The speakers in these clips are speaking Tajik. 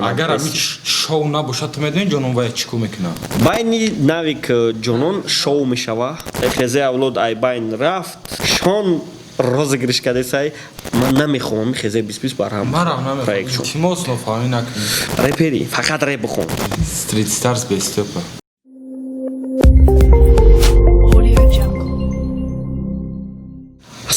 اگر همی شو نباشد تو میدونی جانون باید چیکو میکنه байни навик ҷонон шоу мешава хезе авлод ай байн рафт шон розыгрыш кадесай ман намехоҳам хезе бис барҳам марам намехоҳам тимос нофаҳмӣ накунӣ репери фақат реп бхон Street Stars бестёпа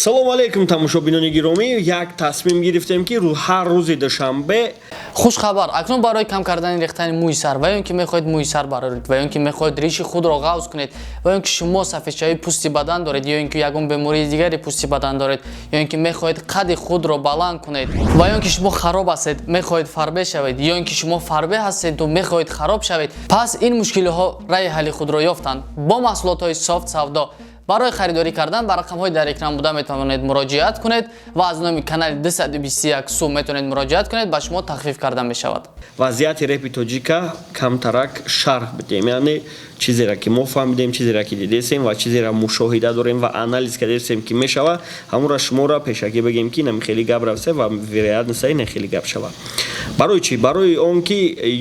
ассалому алайкум тамошобинони гиромӣ як тасмим гирифтем ки ҳар рӯзи душанбе хушхабар акнун барои кам кардани рехтани мӯи сар ва ён ки мехоҳед мӯи сар бароред ва ён ки мехоҳед риши худро ғавз кунед ва ён ки шумо сафедшавии пӯсти бадан доред ё ин ки ягон бемории дигари пӯсти бадан доред ё ин ки мехоҳед қадди худро баланд кунед ва ён ки шумо хароб ҳастед мехоҳед фарбе шавед ё ин ки шумо фарбе ҳастеду мехоҳед хароб шавед пас ин мушкилиҳо раи ҳалли худро ёфтанд бо маҳсулотҳои софт савдо барои харидорӣ кардан ба рақамҳои дар экран буда метавонед муроҷиат кунед ва аз номи канали 221 сум метавонед муроҷиат кунед ба шумо тахфиф карда мешавад. вазъияти репи тоҷика камтарак шарҳ бидем яъне чизеро ки мо фаҳмидем чизеро ки дидесем ва чизеро мушоҳида дорем ва анализ кардесем ки мешава ҳамонро шуморо пешакӣ бигем ки нами хеле гап рафта ва вероятнасаи не хеле гап шава барои чӣ барои он ки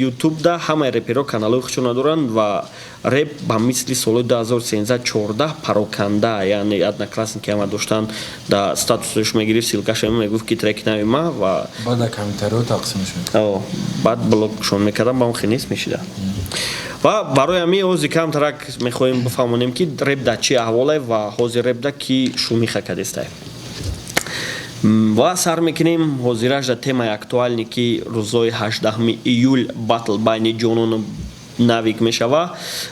ютубда ҳамаи реперо каналҳои худшона доранд ва реп ба мисли соли 2013-14 пароканда яъне одноклассники ҳама доштан да статусаш мегирифт силкаша мегуфт ки треки нави ма ва баъд комментариҳо тақсимш мекард баъд блокшон мекардам ба он хеле мешида ва барои ҳамин ҳозир камтарак мехоҳем бифаҳмонем ки реп дар чӣ аҳволе ва ҳозир репда ки шумиха кадестай ва сар мекунем ҳозираш дар темаи актуалне ки рӯзои 18 июл батл байни ҷонону навик мешава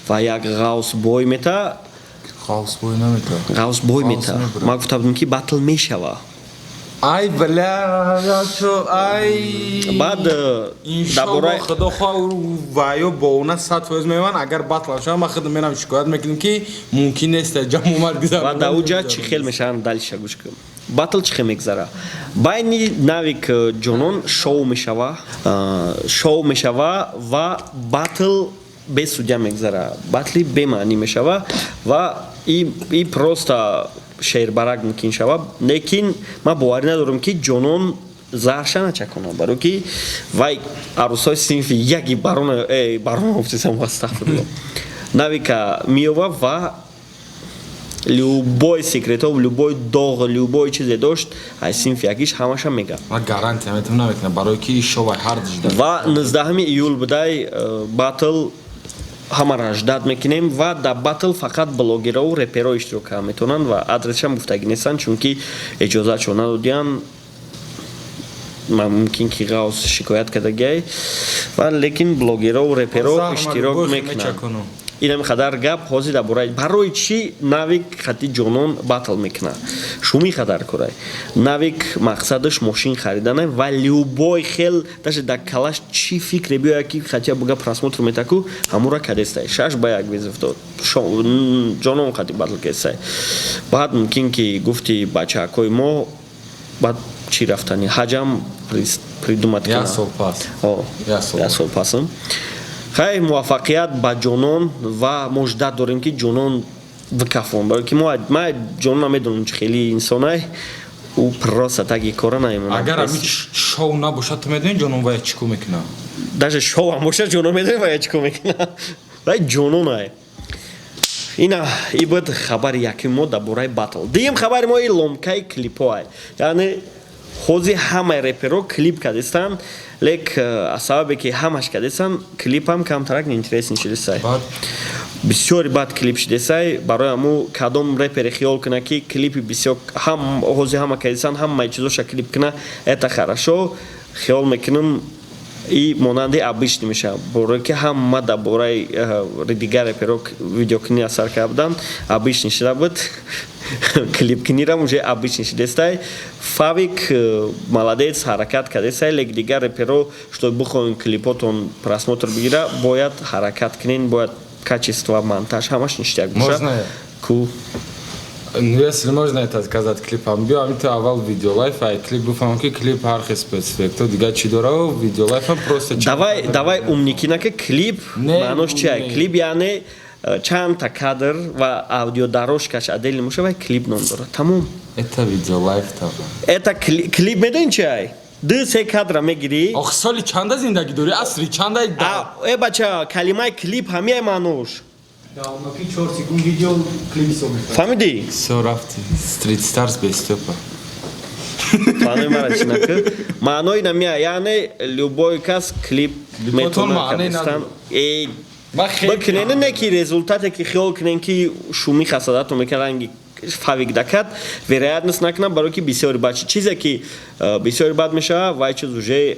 ва як ғавсбой мета ғавсбой мета ма гуфта будем ки батл мешава ай бля чо ай баъд иншаллоҳ худо хоҳ ва ё бо уна 100% меёван агар батл шава ма худам менам шикоят мекунем ки мумкин нест ҷамъ омад гузар ва дар уҷа чӣ хел мешаванд далиша гӯш кун батл чӣ хел мегзара байни навик ҷонон шоу мешава ва батл бесудя мегзара батли бемаънӣ мешава ва и просто шеърбарак мумкин шава лекин ман боварӣ надорам ки ҷонон зарша начакона барои ки вай арӯсҳои синфи яки баронафтисам астағфируллоҳ навика меёва ва любой секретов любой доғ любой чизе дошт аз синфи якиш ҳамаша мега ва гарантия метавонам намекунам барои ки шова ҳар дида ва 19 июл будай батл ҳамаро ждат мекунем ва дар батл фақат блогерову реперо иштирок карда метавонанд ва адресшам гуфтагӣ нестанд чунки эҷозатшо надодиянд мумкин ки ғавз шикоят кардагиай ва лекин блогерову реперо иштирок мекунанд инами қадар гап ҳозир дар бораи барои чӣ навик хати ҷонон батл мекуна шуми қадар курай навик мақсадаш мошин хариданай ва любой хел даже дар калаш чӣ фикре биёяд ки хатия буга просмотр метаку ҳамонро кадестай 6-1 визифдод ҷонон хати батл кестай баъд мумкин ки гуфти бачаҳакои мо баъд чӣ рафтани ҳаҷам придумад як сол пасм хай муваффақият ба ҷонон ва мо ждат дорем ки ҷонон викафон барои ки ма ҷонона медонам чӣ хели инсонай ӯ просто таги кора намемонад агар ҳамин шоу набошад ту медонӣ ҷонон вая чӣ ку мекуна даже шоу ҳам бошад ҷонон медонӣ вая чӣ ку мекуна вай ҷононай ина и буд хабари яким мо дар бораи батл дигим хабари мо и ломкаи клипҳоай яъне ҳозир ҳамаи реперо клип кардестанд лек аз сабабе ки ҳамаш кардестанд клипам камтарак неинтересен шудесай бисёри бад клип шудесай барои ҳаму кадом репере хиёл куна ки клипи бисёр ҳозир ҳама кардестанд ҳамаи чизоша клип куна это хорошо хиёл мекунам и монанди обычный мешавад бораи ки ҳама дар бораи дигар реперо видеокунӣ асар карда буданд обычный шуда буд клипкунирам уже обычный шудестай фавик молодец ҳаракат кардесай лек дигар реперо что бихоҳем клипотон просмотр бигира бояд ҳаракат кунен бояд качество монтаж ҳамаш ништяк бошад ку если можно это сказать клипам биём то аввал видеолайф ай клип гуфтам ки клип ҳар хел спецэффекто дигар чӣ дора видеолайфам просто давай умникина ки клип маънош чӣ ай клип яъне чандта кадр ва аудиодорожкаш отдельно мешава клип ном дорад тамом это видеолайф это клип медонӣ чӣ ай 2-3 кадра мегирӣ. ох соли чанда зиндагӣ дорӣ асри чанда бача калимаи клип ҳамияи маънуш 4 секунд видео клип собита. фаҳмидӣ? все рафти Street Stars без Степа фаҳмаи мара чӣ накард? маънои намия яъне любой кас клип Клипотон маъне метавонад надорад. Ма хеле бикунен не ки результате ки хиёл кунен ки шуми хасадату мекарданги фавикдакат вероятност накунам барои ки бисёри бад чизе ки бисёри бад мешава вай чиз уже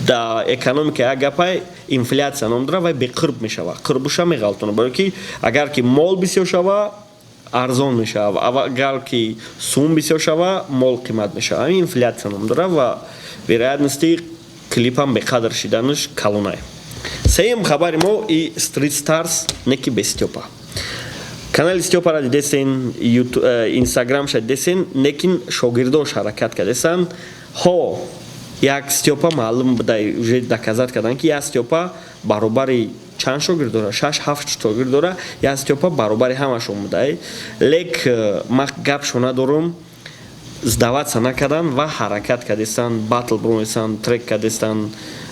да экономика як гапай инфляция ном дора вай беқирб мешава қирбуша меғалтона барои ки агар ки мол бисёр шава арзон мешава агар ки сум бисёр шава мол қимат мешава ҳамин инфляция ном дора ва вероятности клипам беқадр шиданаш калонай сеюм хабари мо и Street Stars неки без Степа канали Степара дидесен инстаграмша дидесен некин шогирдош ҳаракат кардесан ҳо як Степа маълум будай уже доказат кардан ки як Степа баробари чанд шогирд дора 6-7 шогирд дора як Степа баробари ҳамашон будай лек ма гапшо надорум сдаваться накардан ва ҳаракат кардесан батл бронесан трек кардесан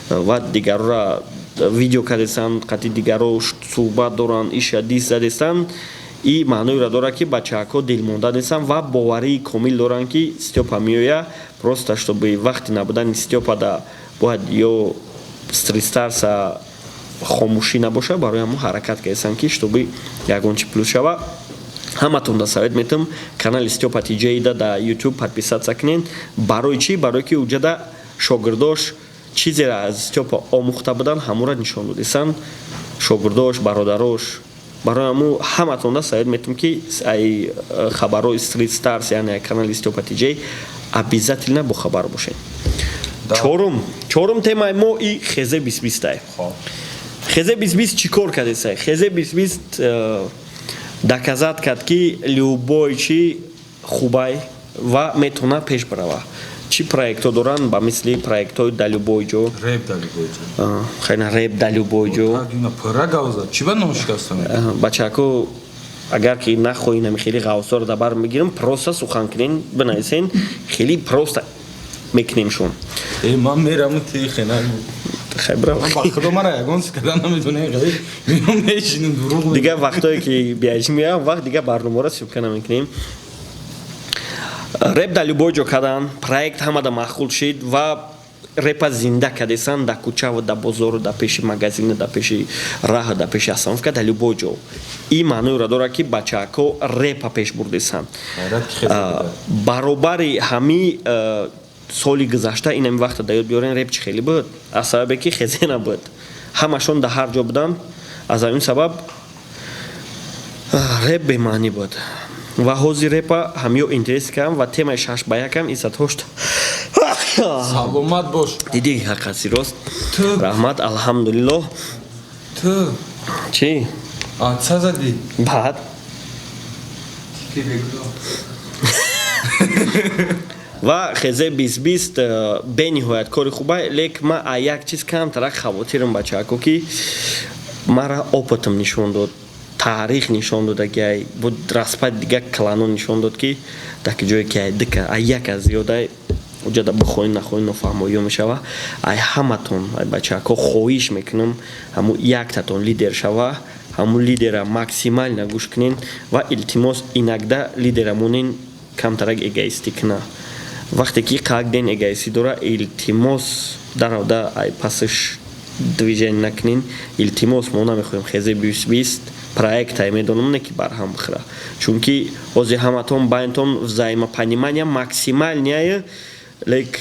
ва дигарора видео кардесан қати дигаро суҳбат доранд иша дис задесан и маъноиро дорад ки бачаҳако дилмонда нестанд ва боварии комил доранд ки Степа меоя просто чтобы вақти набудани Степа да бояд ё Street Stars хомӯшӣ набоша барои ҳамо ҳаракат кардесан ки чтобы ягончи плюс шава ҳаматон да совет метам канали Степа Тиҷеида да YouTube подписаться кунен барои чӣ барои ки уҷада шогирдош чизеро аз Степа омӯхта буданд ҳамуро нишон додесан шогирдош бародарош барои ҳаму ҳаматон да совет метам ки ай хабарҳои Street Stars яъне канали Степа Тиҷей обязательно бохабар бошед чорум темаи мо и Хезе 2020 Хезе 2020 чӣ кор кардеса Хезе 2020 доказат кард ки любой чӣ хубай ва метавонад пеш барава чӣ проектҳо доранд ба мисли проектҳои да любой ҷо хайна реп да любой ҷо бачако агар ки нахоҳӣ нами хеле ғавсоро да бар мегирам просто сухан кунен бинависен хеле просто мекунемшон ман мераму ти хена дига вақтое ки биаҷӣ меям вақт дига барномаро сӯбка намекунем реп да любой ҷо кардан проект ҳамада маъқул шид ва репа зинда кардесан да кӯчаву да бозору да пеши магазину да пеши раҳу да пеши остановка да любой ҷо ин маъноиро дорад ки бачаҳако репа пеш бурдесан баробари ҳами соли гузашта инами вақта да ёд биёрен реп чӣ хеле буд аз сабабе ки хезе набуд ҳамашон да ҳар ҷо буданд аз ҳамин сабаб реп бемаънӣ буд ва ҳозир репа ҳамиё интереси кардам ва темаи 6 ба 1 иззатҳошт саломат бош дидӣ ҳаққаси рост раҳмат алҳамдулиллоҳ ту чӣ ца задӣ баъд ва Хезе 2020 бениҳоят кори хубай лек ма а як чиз камтарак хавотирам бачаҳако ки мара опытам нишон дод таърих нишон додагиай буд распад дига кланон нишон дод ки даки ҷое ки ай дика ай як аз зиёдай уҷада бихоҳӣ нахоҳӣ нофаҳмоё мешава ай ҳаматон ай бачаҳако хоҳиш мекунам ҳаму яктатон лидер шава ҳаму лидера максимально гӯш кунен ва илтимос инакда лидера монен камтарак эгоистӣ куна вақте ки қак ден эгоистӣ дора илтимос даравда ай пасаш движение накунен илтимос мо намехоҳем Хезе 2020 проект ай медонам не ки барҳам бихӯра чунки ҳозир ҳаматон байнтон взаимопонимания максимальняя лек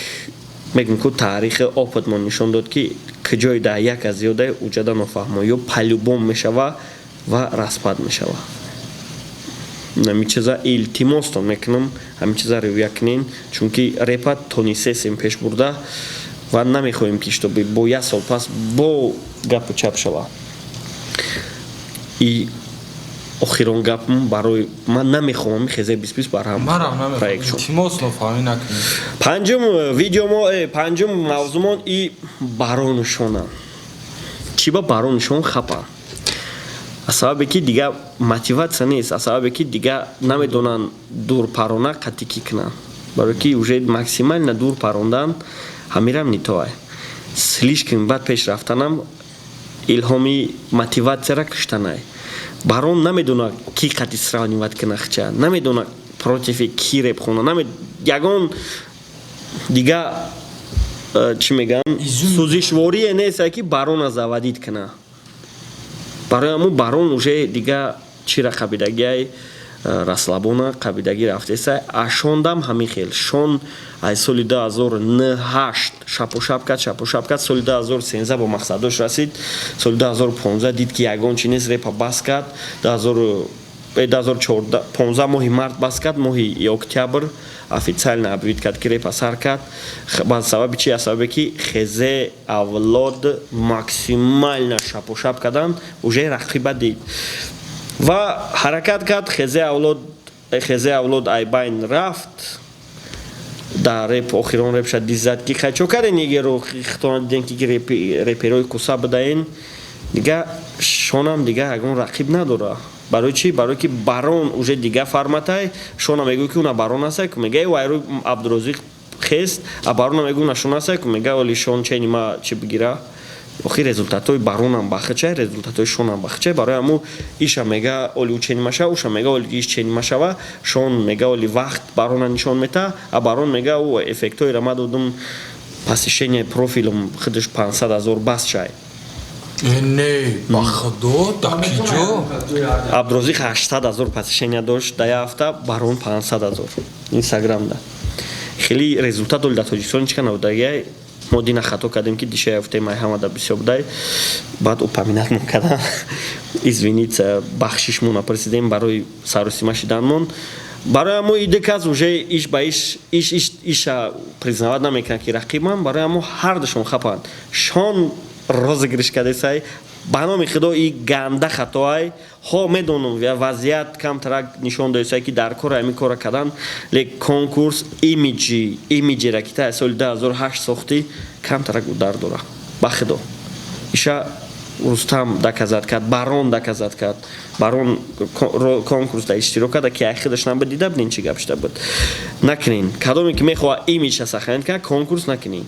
мегӯм ку таърихи опытмон нишон дод ки куҷои да як аз зиёда уҷада нофаҳмоё палюбом мешава ва распад мешава ҳамин чиза илтимостон мекунам ҳамин чиза риоя кунен чунки репа тонисесем пеш бурда ва намехоҳем ки чтобы бо як сол пас бо гапу чап шава и охирон гапм барои ман намехоҳам Хезе 2020 барҳам проект шуд панҷум видеомо панҷум мавзумон и бароншона чӣ ба бароншон хапа аз сабабе ки дига мотиватсия нест аз сабабе ки дига намедонанд дурпарона қатӣ ки кунанд барое ки уже максимально дур парондан ҳамирам не то ай слишком бад пеш рафтанам илҳоми мотиватсияра киштанай барон намедона ки қади сравниват кинахча намедона против ки реп хона ягон дига чӣ мегӯям сӯзишворие нест ки барона завадид кина барои ҳамун барон уже дига чира қабидагиай раслабона қабидаги рафтеса ашондам ҳамин хел шон аз соли 2008 шапошап кард соли 2013 бо мақсадош расид соли 2015 дид ки ягон чи нест репа бас кард 2015 моҳи март бас кард моҳи октябр официально объявит кард ки репа сар кард ба сабаби чи аз сабабе ки хезе авлод максимально шапошап кардан уже рақиба дид ва ҳаракат кард хезе авлод айбайн рафт дар реп охирон реп шад диззад ки хайчо карден егеро хитона диден ки реперои куса бидаен дига шонам дига ягон рақиб надора барои чи барое ки барон уже дига форматай шона мегӯ ки уна барон астай ку мега вайрӯ абдурозиқ хест а барона мегӯ нашон астай ку мега оли шон чени ма чи бигира охир результатои баронам бахчай результатои шонам бахчай барои ҳаму иша мега оли у чени машава уша мега оли иш чени машава шон мега оли вақт барона нишон мета а барон мега у эффектои рама додум посещение профилум хидиш 500 000 бас чай не бахудо такиҷо абдурозиқ 800 000 посещения дошт дар ҳафта барон 500 000 инстаграмда хеле результат доли дар тоҷикистон чика навдагиай мо дина хато кардем ки дишаев темаи ҳамада бисёр будай баъд упоминат мекардан извинит бахшишмон апресидем барои саросима шиданмон барои ҳамо иде кас уже иш ба иша признават намекунад ки рақибам барои ҳамо ҳардушон хапанд шон розыгриш кардесай ба номи худо и ганда хатоай ҳо медонам вазъият камтарак нишон доисай ки дар кора ҳамин кора кардан лек конкурс имиҷера ки та соли 2008 сохтӣ камтарак удар дора ба худо иша рустам доказат кард барон доказат кард барон конкурсда иштирок карда ки ай худаш набидида бинин чи гап шуда буд накунин кадоме ки мехоҳа имиҷа саханид кард конкурс накунин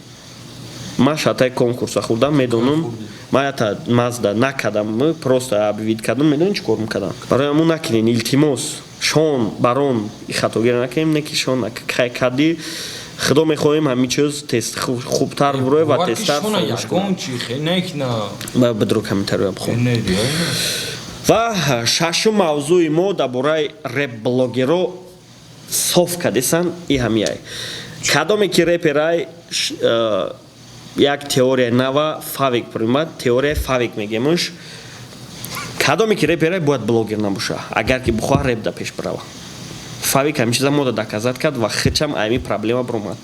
ман шатаи конкурса хурдам медонам ман ята мазда накардам просто объявит кардам медонем чӣ кор мекардам барои ҳамун накунин илтимос шон барон хатогира накунем не ки шон кай кардӣ худо мехоҳем ҳамин чиз хубтар бурое ва тезтар бидрук ҳаминтароям хо ва шашум мавзӯи мо дар бораи реп-блогеро соф кардесан и ҳамияй кадоме ки реперай як теория нава фавик примад теория фавик мегемуш кадоме ки реперай бояд блогер набоша агар ки бихоҳад реп да пеш барава фавик ҳамин чиза мода доказат кард ва хичам ами проблема бромад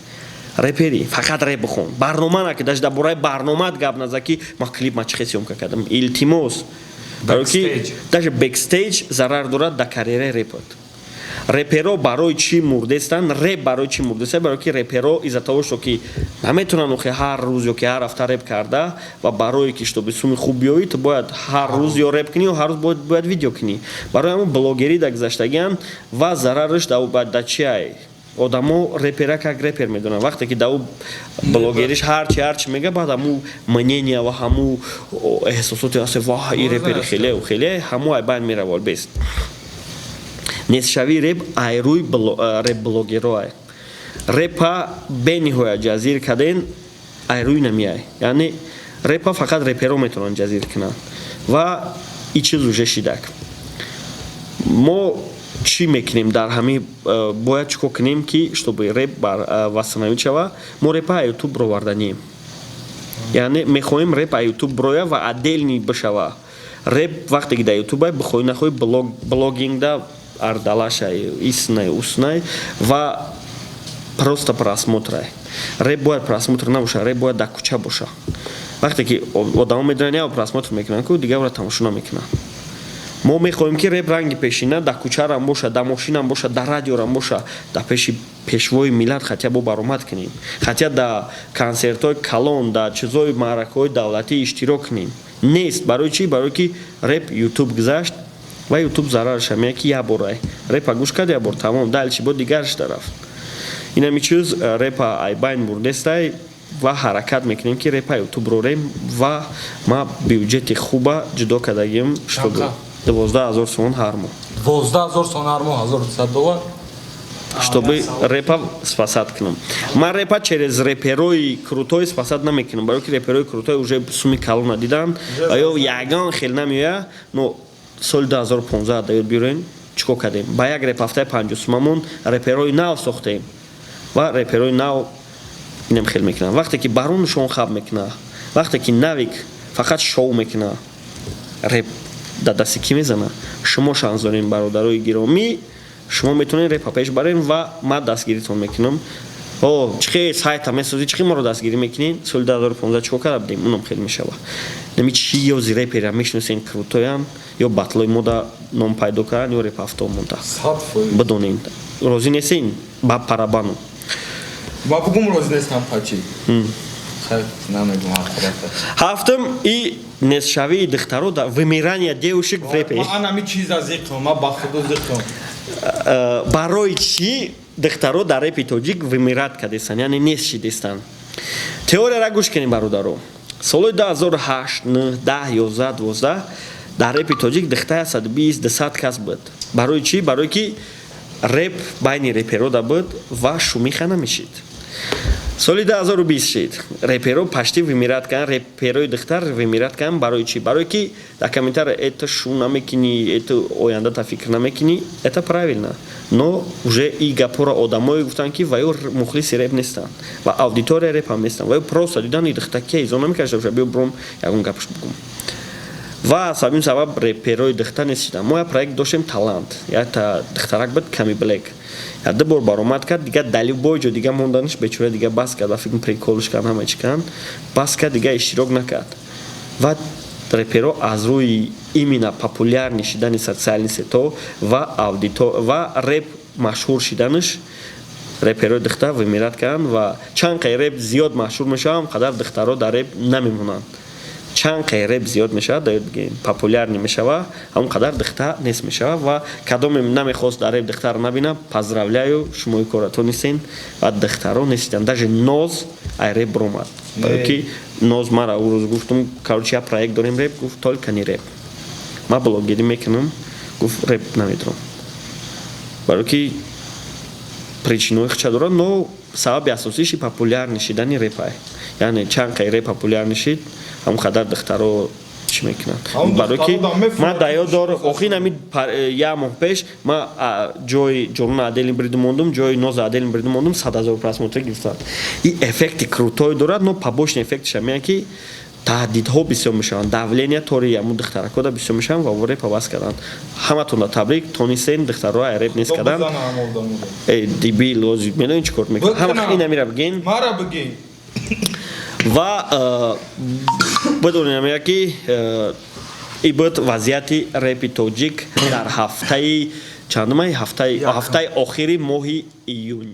репери фақат реп бихон барнома накидаш дар бораи барномаат гап наза ки ма клип ма чӣ хел сёмка кардам илтимос барои ки даже бекстейҷ зарар дорад дар карьераи репот реперо барои чӣ мурдестан реп барои чӣ мурдеста барои ки реперо иза того шо ки наметонанд охе ҳар рӯз ё ки ҳар ҳафта реп карда ва барои ки чтобы суми хуб биёӣ ту бояд ҳар рӯз ё реп кунӣ ё ҳар рӯз бояд видео кунӣ барои ҳамун блогерӣ дар гузаштагиан ва зарараш дар чи ай одамо репера как репер медонанд вақте ки дар блогериш ҳарчи мега баъд ҳаму мнения ва ҳаму эҳсосоти аст ва и репери хеле хеле ҳаму айбайн меравад бест несшавии реп айрӯи реп-блогероай репа бениҳоят ҷазир карден айрӯи намиай яъне репа фақат реперо метавонанд ҷазир кунанд ва и чиз уже шидак мо чӣ мекунем дар ҳамин бояд чӣ кор кунем ки чтобы реп восстановить шава мо репа аз ютуб бироварданем яъне мехоҳем реп аз ютуб бироя ва отдельный бишава реп вақте ки дар ютубай бихоҳӣ нахоҳӣ блогингда ардалашай иснай уснай ва просто просмотрай реп бояд просмотр набоша реп бояд дар кӯча боша вақте ки одамо медонанд яо просмотр мекунанд ку дигар ора тамошо намекунанд мо мехоҳем ки реп ранги пешина дар кӯчарам боша дар мошинам боша дар радиорам боша дар пеши пешвои миллат хатя бо баромад кунем хатя дар консертҳои калон дар чизҳои маъракаҳои давлатӣ иштирок кунем нест барои чӣ барои ки реп ютуб гузашт ва ютуб зарараш ҳамия ки як борай репа гӯш кард як бор тамом дали чи бо дигараш тараф ин чиз репа ай байн бурдестай ва ҳаракат мекунем ки репа ютуб рорем ва ма бюджети хуба ҷудо кардагим чтобы 12000 сомон ҳар моҳ 12000 сомон ҳар моҳ $1200 чтобы репа спасад кунам. Ман репа через реперои крутой спасад намекунам, барои ки реперои крутой уже суми калона дидан ва ё ягон хел намеояд, но соли 2015 даёд биёрем чикор кардем. Ба як реп ҳафтаи 50 сомамон реперои нав сохтем ва реперои нав инам хел мекунам. Вақте ки барун шон хаб мекуна, вақте ки навик фақат шоу мекуна, реп да дасти ки мезана, шумо шанс дорем бародарои гиромӣ, шумо метавонед репа пеш барем ва ман дастгиритон мекунам. чӣ хел сайта месозӣ, чӣ хел моро дастгирӣ мекунед? Соли 2015 чикор карда будем, унам хел мешава. Нами чӣ ёзи репера мешиносен крутоян ё батлои мода ном пайдо кардан ё реп авто монта. Бидонед. Розӣ нестен ба парабану. Ба бугум розӣ нестам пачи. Хайр намегум ҳақиқатан. Ҳафтум и несшавии духтаро да вымирания девушек в репе. Ман ҳами чиза зиқтам, ман ба худо зиқтам. Барои чӣ духтаро дар репи тоҷик вымират кардестанд, яъне нест шидестанд? Теорияро гӯш кунед бародаро. Солҳои 2008, 9, 10, 11, 12 дар репи тоҷик духтаи 120-200 кас буд. Барои чӣ? Барои ки реп байни реперо да буд ва шумиха намешид. Соли 2020 шид. Реперо пашти вымират карданд, реперои духтар вымират карданд. Барои чӣ? Барои ки дар комментария это шу намекунӣ, это ояндата фикр намекунӣ, это правильно. Но уже и гапора одамое гуфтанд ки ва ё мухлиси реп нестанд ва аудитория реп ҳам нестанд. Ва ё просто дидан и духта ки изон намекардаш, биё бром ягон гапш бигум. Ва сабим сабаб реперои духта нест шиданд. Мо як проект доштем талант. Як духтарак буд Ками Блек. Як ду бор баромад кард, дига далиб бо ҷо дига монданаш, бечора дига бас кард ва фикр приколш кард, ҳама чӣ кард. Бас кард, дига иштирок накард. Ва реперо аз рӯи именно популярни шидани социални сето ва аудитор ва реп машҳур шиданаш реперои духта вымират карданд ва чанд қай реп зиёд машҳур мешаванд, қадар духтаро дар реп намемонанд. Чанд қай реп зиёд мешавад, популярни мешава, ҳамон қадар духта нест мешава ва кадомем намехост дар реп духтаро набина, поздравляю, шумои корато нестен ва духтаро нестиданд. Даже ноз ай реп бромад. Барои ки ноз мара ӯ рӯз гуфтум, короче як проект дорем реп, гуфт толика не реп. Ман блогерӣ мекунам, гуфт реп намедорам. Барои ки причинои хича дорад, но сабаби асосиши популярни шидани репай. Яъне чанд қай реп популярни шид, ҳамон қадар духтаро чӣ мекунанд. Барои ки ман дар ёд дор охин ҳами як моҳ пеш ман ҷои ҷорна Аделин Бриду мондум, ҷои Ноза Аделин Бриду мондум, 100,000 просмотр гирифтанд. И эффекти крутой дорад, но побочный эффектиш ҳам ки таҳдидҳо бисёр мешаванд, давления тори ҳамун духтарако да бисёр мешаванд ва во реп ҳавас карданд. Ҳаматон табрик, тонистен духтаро ай реп нест карданд. Дибил лозим медонед чӣ кор мекунад. Ҳама ина мира бигин. Мара бигин. ва бидонем ки и буд вазъияти репи тоҷик дар ҳафтаи чандумай ҳафтаи охири моҳи июн.